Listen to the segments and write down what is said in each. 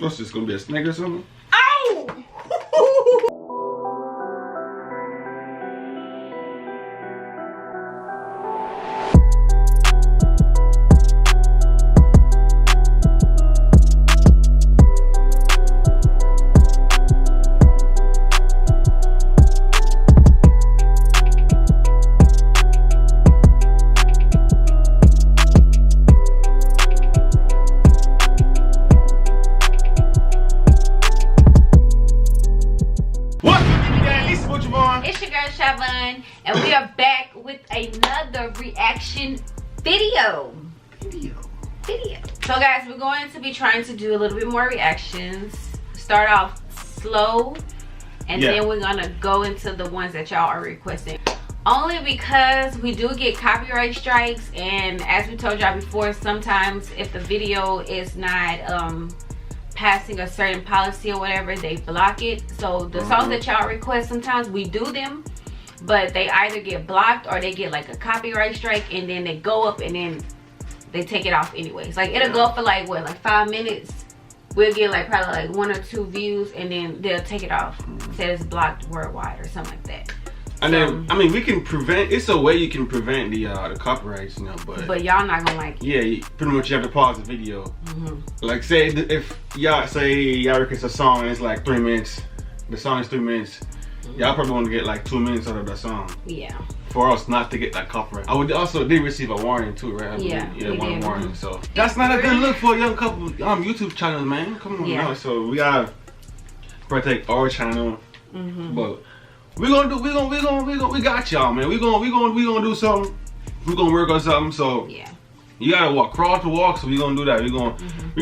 What's this gonna be, a snake or something? Ow! It's your girl Shavon, and we are back with another reaction video. So guys, we're going to be trying to do a little bit more reactions. Start off slow, and then we're gonna go into the ones that y'all are requesting. Only because we do get copyright strikes, and as we told y'all before, sometimes if the video is not passing a certain policy or whatever, they block it. So the songs that y'all request, sometimes we do them, but they either get blocked or they get like a copyright strike, and then they go up and then they take it off anyways. Like it'll go for like what, like 5 minutes. We'll get like probably like 1 or 2 views, and then they'll take it off. Say it's blocked worldwide or something like that. And then, I mean, we can prevent. It's a way you can prevent the copyrights, you know. But y'all not gonna like it. Yeah, pretty much you have to pause the video. Like say if y'all request a song and it's like 3 minutes, the song is 3 minutes. Y'all probably want to get like 2 minutes out of that song. Yeah. For us not to get that copyright. I would also did receive a warning too, right? One warning. So that's not a good look for a young couple YouTube channels, man. Come on now. So we gotta protect our channel, but. We got y'all, man. We gonna do something. We gonna work on something. So you gotta crawl to walk. So we gonna do that. We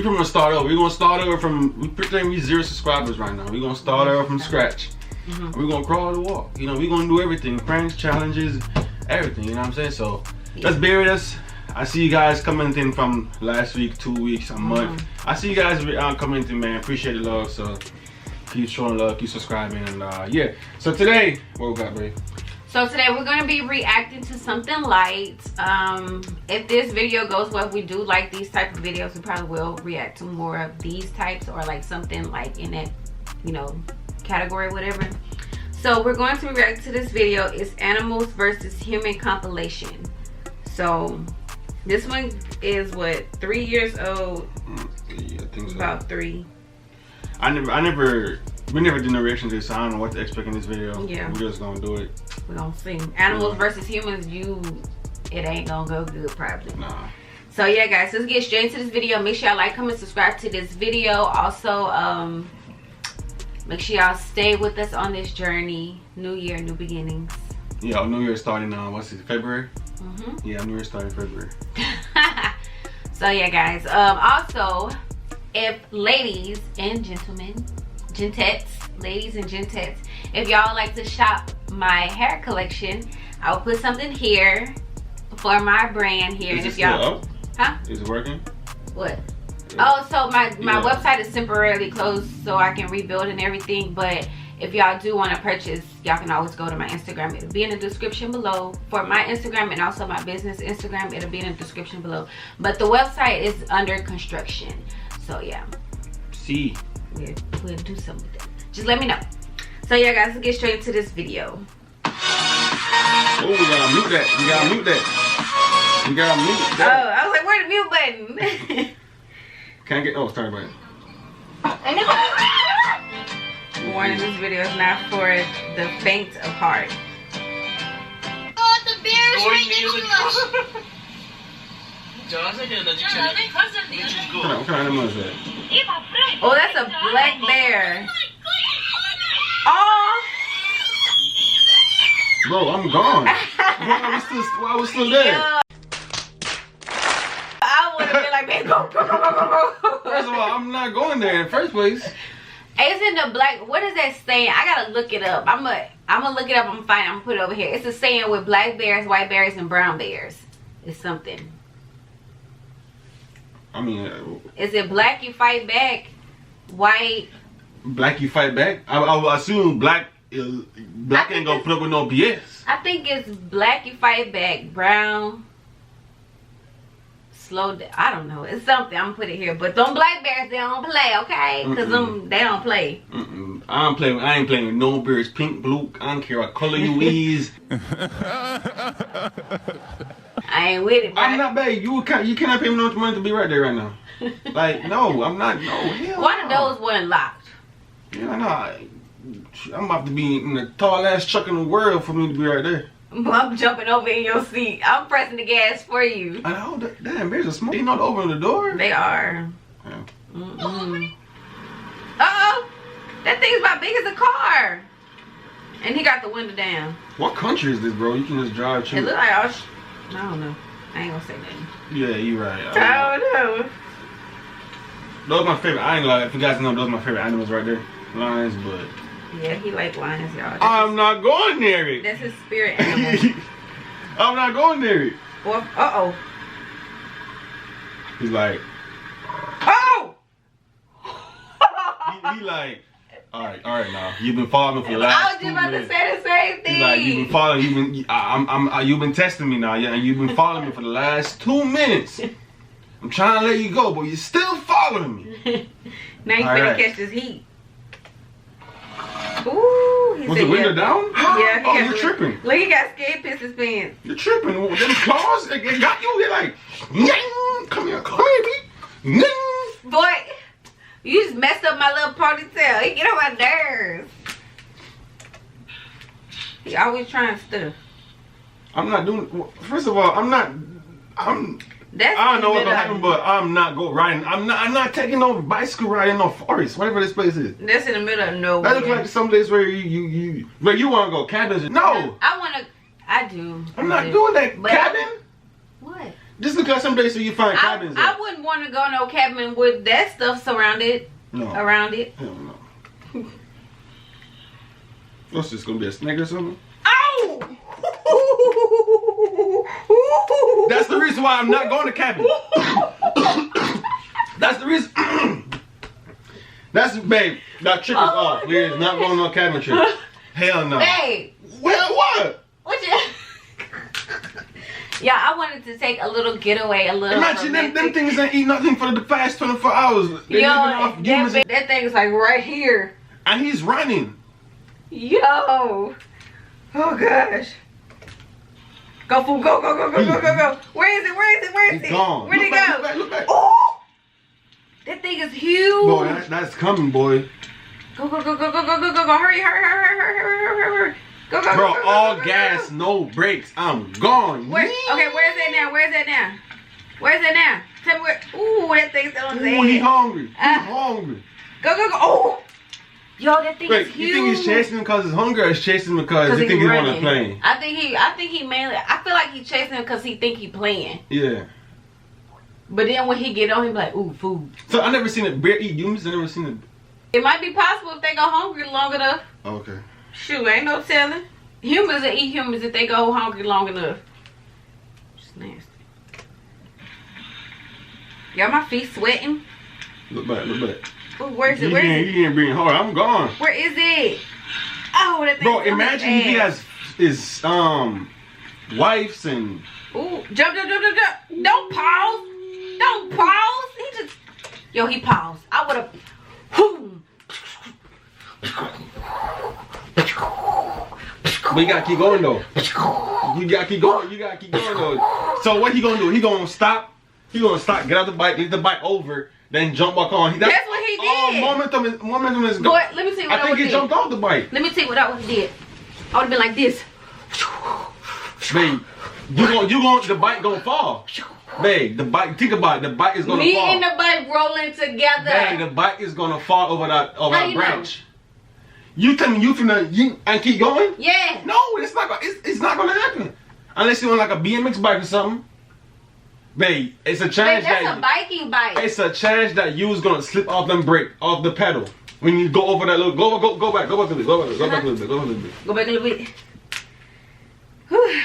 gonna start over. We gonna start over from. We pretend we 0 subscribers right now. We gonna start over from scratch. We gonna crawl to walk. You know, we gonna do everything. Pranks, challenges, everything. You know what I'm saying? So just bear with us. I see you guys commenting from last week, 2 weeks, a month. I see you guys commenting, man. Appreciate the love. So. Keep showing love, keep subscribing, and yeah. So today, what we got, babe? So today we're gonna be reacting to something light. If this video goes well, if we do like these type of videos, we probably will react to more of these types, or like something like in that, you know, category, whatever. So we're going to react to this video. It's Animals versus Human Compilation. So this one is what, 3 years old? Yeah, I think so. About 3. We never did no reaction to this, so I don't know what to expect in this video. Yeah. We're just gonna do it. We're gonna see. Animals versus humans, it ain't gonna go good probably. Nah. So yeah guys, let's get straight into this video. Make sure y'all like, comment, subscribe to this video. Also, make sure y'all stay with us on this journey. New year, new beginnings. Yeah, New Year starting what's it, February? Yeah, New Year starting February. So yeah guys, also, if ladies and gentlemen, ladies and gentettes, if y'all like to shop my hair collection, I will put something here for my brand here. Is it still up? Huh? Is it working? What? Oh, so my website is temporarily closed, so I can rebuild and everything. But if y'all do want to purchase, y'all can always go to my Instagram. It'll be in the description below for my Instagram, and also my business Instagram. It'll be in the description below. But the website is under construction. So yeah, we'll do something with it. Just let me know. So yeah guys, let's get straight into this video. Oh, we gotta mute that. We gotta mute that. We gotta mute that. Oh, I was like, where's the mute button? Can't get, oh, sorry button. Warning, this video is not for the faint of heart. Oh, the bear is right next to us. What kind of animal is that? Oh, that's a black bear. Oh! Bro, I'm gone. Why was still there? I would have been like, man, go. First of all, I'm not going there in the first place. It's in the black. What is that saying? I gotta look it up. I'm gonna look it up. I'm gonna put it over here. It's a saying with black bears, white bears, and brown bears. It's something. I mean, is it black you fight back, white? Black you fight back? I will assume black ain't gonna put up with no BS. I think it's black you fight back, brown slow down. I don't know. It's something. I'm gonna put it here. But them black bears, they don't play, okay? Because they don't play. I ain't playing with no bears. Pink, blue. I don't care what color you is. I ain't with it. Bro. I'm not, babe. You cannot pay me no money to be right there right now. Like, no, I'm not. No, hell. One of those weren't locked. Yeah, no. I'm about to be in the tall ass truck in the world for me to be right there. I'm jumping over in your seat. I'm pressing the gas for you. I know. Damn, bears are smart. They not opening the door. They are. Yeah. Uh-oh. That thing's about big as a car. And he got the window down. What country is this, bro? You can just drive through. It look like I don't know. I ain't gonna say nothing. Yeah, you right. I don't know. Those are my favorite. I ain't gonna lie. If you guys know, those are my favorite animals right there. Lions, but... Yeah, he like lions, y'all. I'm not going near it. That's his spirit animal. I'm not going near it. Well, uh-oh. He's like... Oh! he like... Alright now. You've been following me for the last 2 minutes. I was just about to say the same thing. He's like, you've been following... You've been testing me now, yeah, and you've been following me for the last 2 minutes. I'm trying to let you go, but you're still following me. Now you finna catch this heat. Ooh, he was said, the window down? Yeah. Oh, you're tripping. Look, he got scared pissed his pants. You're tripping. Them claws, it got you. They're like, come here, baby. Boy, you just messed up my little ponytail. He get on my nerves. He always trying stuff. I'm not doing. First of all, I don't know what's gonna happen, but I'm not go riding. I'm not taking no bicycle ride in no forest, whatever this place is. That's in the middle of nowhere. That looks like some place where you want to go cabins. No, I do. I'm not doing that. But cabin. What? Just look like some place where you find cabins. I wouldn't want to go no cabin with that stuff surrounded. No. Around it. Hell no. What's this gonna be, a snake or something? Oh! That's the reason why I'm not going to cabin. That's the reason. Babe, that trip is off. We're not going on a cabin trip. Hell no. Babe. Well, what? What you... Yeah, I wanted to take a little getaway, Imagine them things ain't eat nothing for the past 24 hours. They're living off humans. That thing is like right here. And he's running. Yo. Oh gosh. Go, fool, go. Where is it? He's gone. Where'd he go? Look back. Oh! That thing is huge. Boy, that's coming, boy. Go. Hurry. Go. Bro, all gas, no brakes. I'm gone. Where's that now? Tell me where. Ooh, that thing's still on his head. He's hungry. Hungry. Go. Oh! Yo, that thing is huge. You think he's chasing him because he's hungry, or he's chasing him because he think he's on a plane? I think he mainly. I feel like he's chasing him because he think he playing. Yeah. But then when he get on, he be like, ooh, food. So I never seen a bear eat humans. I never seen it. It might be possible if they go hungry long enough. Okay. Shoot, ain't no telling. Humans will eat humans if they go hungry long enough. It's nasty. Y'all, my feet sweating. Look back. Ooh, where is it? He ain't being hard. I'm gone. Where is it? Oh, that thing. Bro, imagine he has his wives and. Ooh, jump. Don't pause. He just. Yo, he paused. I would have. But you gotta keep going though. You gotta keep going though. So what he gonna do? He gonna stop. Get out the bike, leave the bike over, then jump back on. That's what he did. Momentum is gone. Boy, let me see what I think he jumped off the bike. Let me see what I would have did. I would have been like this. Babe, the bike gonna fall. Babe, think about it. The bike is gonna fall. Me and the bike rolling together. Babe, the bike is gonna fall over that branch. You tell me you and keep going? Yeah. No, it's not gonna happen. Unless you want like a BMX bike or something. Babe, it's a chance that's a biking bike. It's a chance that you was gonna slip off them brake, off the pedal. When you go over that little, go back a little bit, go back a little bit. Go back a little bit. Whew.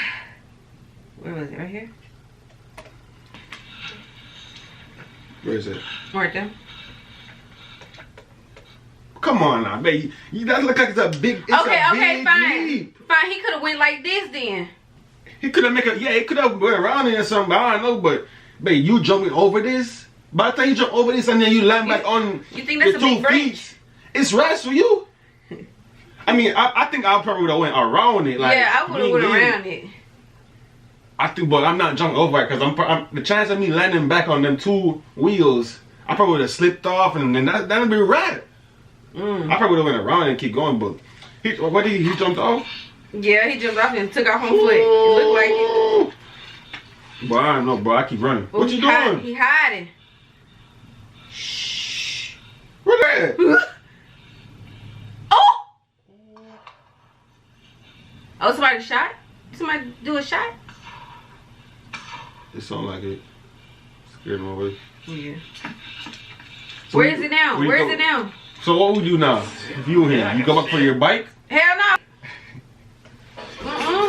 Where was it? Right here? Where is it? Right there. Come on now, babe. That look like it's a big. Okay, fine. Leap. Fine. He could have went like this then. He could have he could have went around it or something. I don't know, but Babe, you jumping over this? By the time you jump over this and then you land back on you think that's the a big 2 break? feet, it's rest for you. I mean, I think I probably would have went around it. Like, yeah, I would have went around it. I think, but I'm not jumping over it because I'm the chance of me landing back on them 2 wheels, I probably would have slipped off and then that'd be rad. I probably would have went around and keep going, but he jumped off? Yeah, he jumped off and took off on foot. It looked like it. Bro, I don't know, bro. I keep running. Ooh, what you doing? He hiding. Shh. What that? Oh! Oh, somebody shot? Somebody do a shot? It sound like it. Scared him away. Yeah. So Where is it now? Where is it now? So what we do now? If you here, you go back for your bike? Hell no.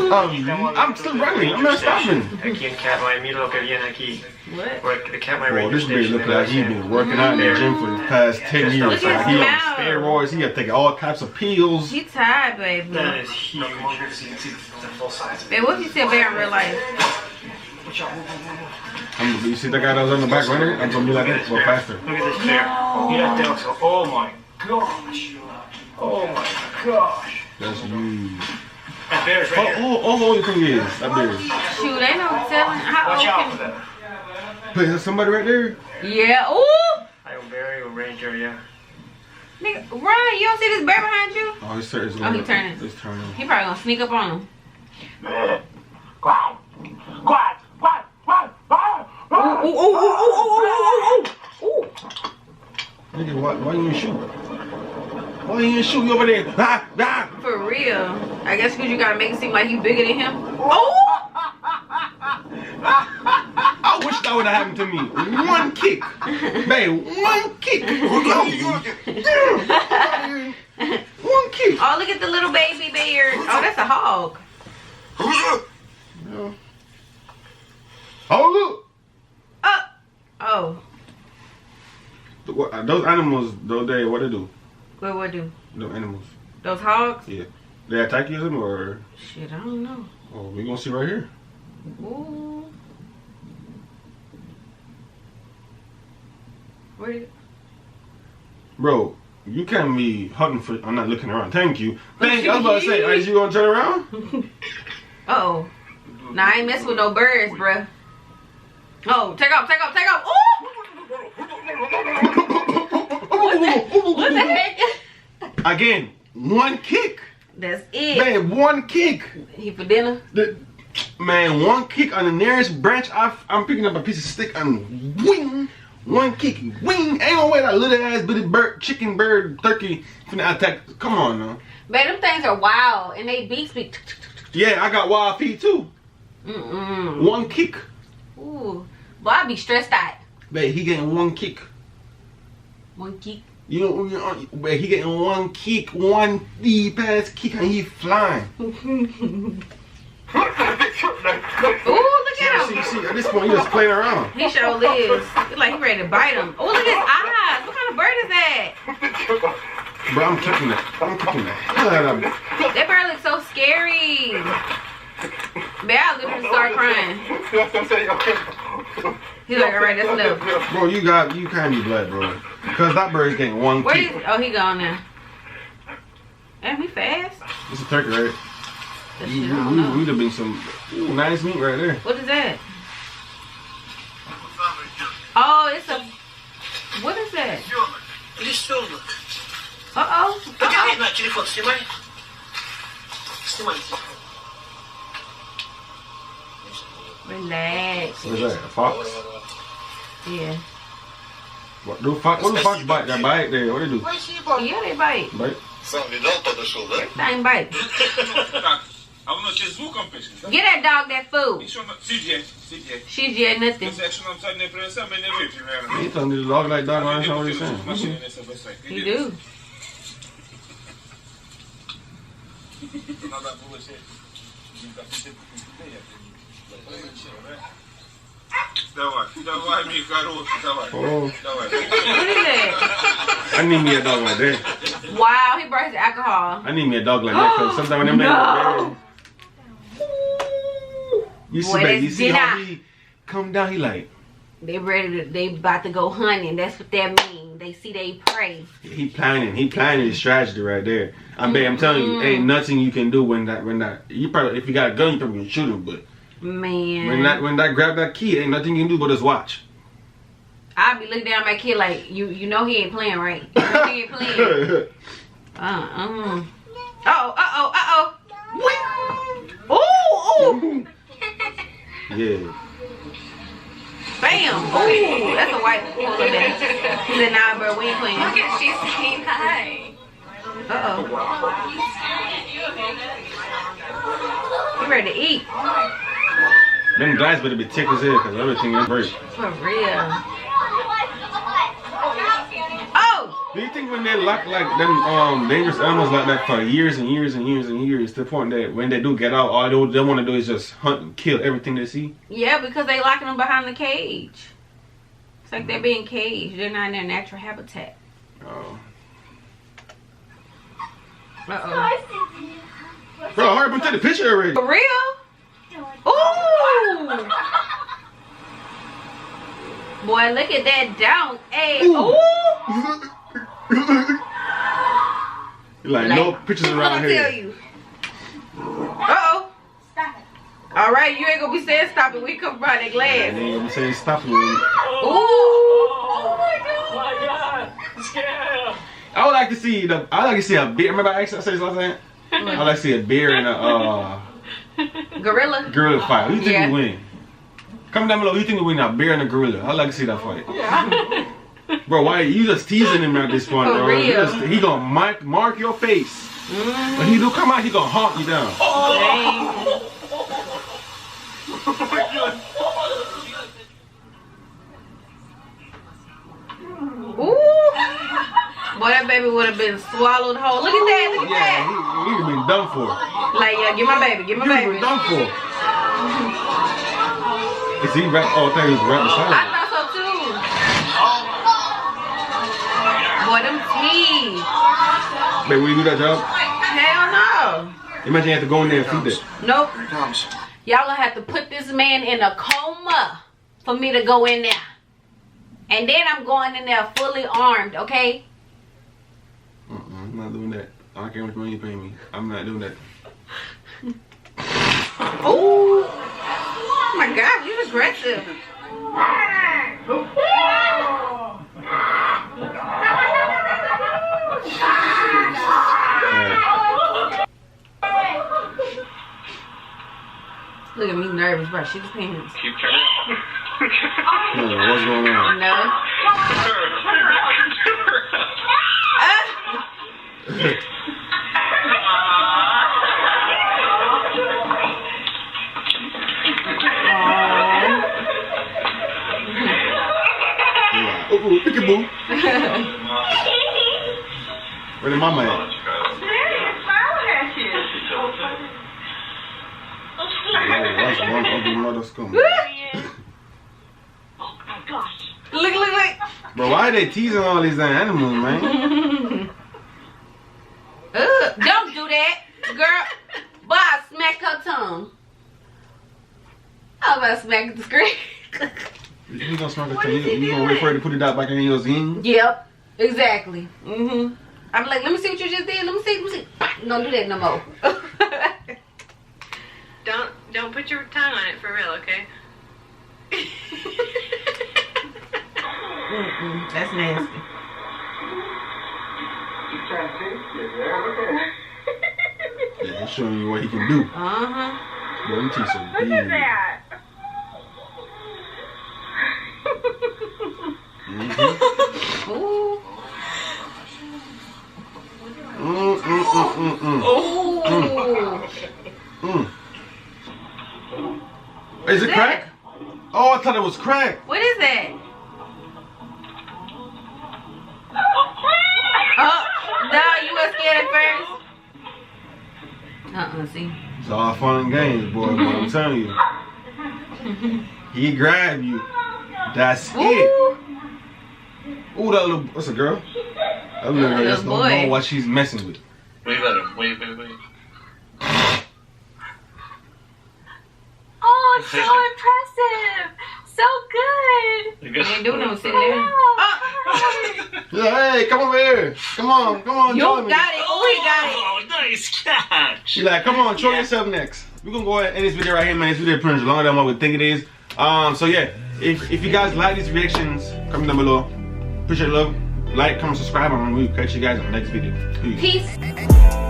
I'm still running. I'm not stopping. Aqui em Caroline, me look again aqui. What? Work the Caroline Bro, radio this man station. look like he been working out in the gym for the past 10 years. Look at Like, he his on mouth. steroids. He got taking all types of pills. He tired, baby. That is huge. It's a full size. Babe, what if you see a bear in real life? You see that guy that was on the back running? I'm gonna be like that, but faster. Look at this bear. He got there also. Oh my gosh. Oh my gosh. That's huge. That bear's right here. Oh, you think it is? That bear. Shoot, ain't no telling how Watch old out can... for that. Wait, there's somebody right there? Yeah, ooh! I am Barry or Ranger, yeah. Nigga, run, you don't see this bear behind you? Oh, he's turning. Oh, he turning. He's turning. He probably gonna sneak up on him. Ooh. Nigga, why you ain't shoot? Why you ain't shoot? You over there? Ah, ah. For real. I guess because you gotta make it seem like you bigger than him. Oh! I wish that would have happened to me. One kick. Babe, one kick. One kick. Oh, look at the little baby bear. Oh, that's a hog. Oh, look. Oh. Those animals, what they do? What do? Those animals. Those hogs? Yeah. They attack you or? Shit, I don't know. Oh, we gonna see right here. Ooh. Where did... Bro, you can't be hunting for. I'm not looking around. Thank you. Thank you. I was about to say, are you gonna turn around? Uh-oh. Nah, I ain't messing with no birds, bruh. Oh, take off. Ooh! What the heck? Again, one kick. That's it. Man, one kick. He for dinner? Man, one kick on the nearest branch. I'm picking up a piece of stick and wing. One kick, wing. Ain't no way that little ass bitty bird, chicken, bird, turkey finna attack. Come on now. Man, them things are wild and they beaks be. Yeah, I got wild feet too. One kick. Ooh. Boy, I be stressed out. Babe, he getting one kick. One kick. You know, babe, he getting one kick, one deep ass kick, and he flying. Ooh, look at him. See, at this point, he just playing around. He sure is. It's like he ready to bite him. Oh, look at his eyes. What kind of bird is that? Bro, I'm kicking that. That bird looks so scary. Man, I was gonna start crying. He's like, alright, that's enough. Bro, you can't be black, bro. Because that bird's getting one kick. Oh, he gone now. Damn, he fast. It's a turkey, right? That shit, I don't know. We'd have been some nice meat right there. What is that? Oh, it's a... What is that? Uh-oh. Relax. What is that? A fox? Yeah. What do fox bite? They bite there. What do they do? Yeah, they bite. Bite? Everything bite. Get that dog that food. She's yet nothing. He told me the dog like dog. I don't know what he's saying. He do. Oh. What is that? I need me a dog like that. Wow, he brought his alcohol. I need me a dog like that because sometimes when them No. you see, Boy, baby, you that's see how dinner. he come down, he like, They ready to, they about to go hunting. That's what that means. They see they prey. He planning his strategy right there. I'm telling you, ain't nothing you can do when that you probably, if you got a gun, you probably can shoot him, but man, when that grab that key, ain't nothing you can do but just watch. I'll be looking down at my kid like, you know he ain't playing, right? You know he ain't playing. Ooh. Yeah. Bam! Ooh, that's a white pull there. He said, nah, bro, we ain't playing. Look at she's saying hi. You ready to eat? Them guys better be thick as hell because everything is break. For real. Oh! Do you think when they lock like them dangerous animals like that for years and years and years and years, to the point that when they do get out, all they want to do is just hunt and kill everything they see? Yeah, because they locking them behind the cage. It's like they're being caged. They're not in their natural habitat. Oh. Bro, hurry up and take the picture already. For real? Ooh! Boy, look at that down. Hey, ooh! like no pictures around here. Tell you. Uh-oh. Stop it. All right, you ain't gonna be saying stop it. We come by that glass. Yeah, they ain't gonna be saying stop it. Ooh! Oh my God! Scare! I would like to see a bear. Remember I said this last time? I would like to see a bear in a gorilla fight. Who you think will win? Comment down below. Who you think will win, a bear and a gorilla? I'd like to see that fight. Yeah. Bro, why you just teasing him at this point, bro? Real. He gonna mark your face. When he do come out, he gonna haunt you down. Ooh. Boy, that baby would have been swallowed whole. Look at that, look at that. He would have been done for. Like, yeah, give my baby, give my baby. He done for. Is he rap? Oh, I thought he was rapping I silent. thought so too. Boy, them teeth. Baby, will you do that job? Hell no. Imagine you have to go in there and feed it. Nope. Y'all gonna have to put this man in a coma for me to go in there. And then I'm going in there fully armed, okay? I'm not doing that. I don't care how much money you pay me. I'm not doing that. Ooh. Oh my God, you're aggressive. Look at me nervous, bro. She's pants. Keep turning. No, what's going on? No. Peekaboo. Where the mama at? That's one ugly mother scum. Oh my gosh. Look. Bro, why are they teasing all these animals, man? Don't do that, girl. Boy, I smack her tongue. I'm about to smack the screen. You gonna smack her tongue? You gonna wait for her to put it out back in your zine? Yep, exactly. I'm like, let me see what you just did. Let me see. Don't do that no more. Don't put your tongue on it for real, okay? That's nasty. Yeah, he's showing you what he can do. Boy, them teeth so big. Look at that. Ooh. Is it crack? Oh, I thought it was crack. What is that? Oh, no, you were scared at first? See? It's all fun and games, boy, but I'm telling you. He grab you. That's it. Ooh, that little, what's a girl? That little girl just don't know what she's messing with. Wait, let him. Wait. Oh, it's so impressive. So good. Ain't doing no sitting there. Yeah, hey, come over here. Come on, You join me. got it. Oh, he got it. Oh, nice catch. She's like, come on, show yourself next. We're gonna go ahead and end this video right here, man. This video pretty much longer than what we think it is. So yeah, if you guys like these reactions, comment down below. Appreciate love. Like, comment, subscribe, and we'll catch you guys in the next video. Peace. Peace.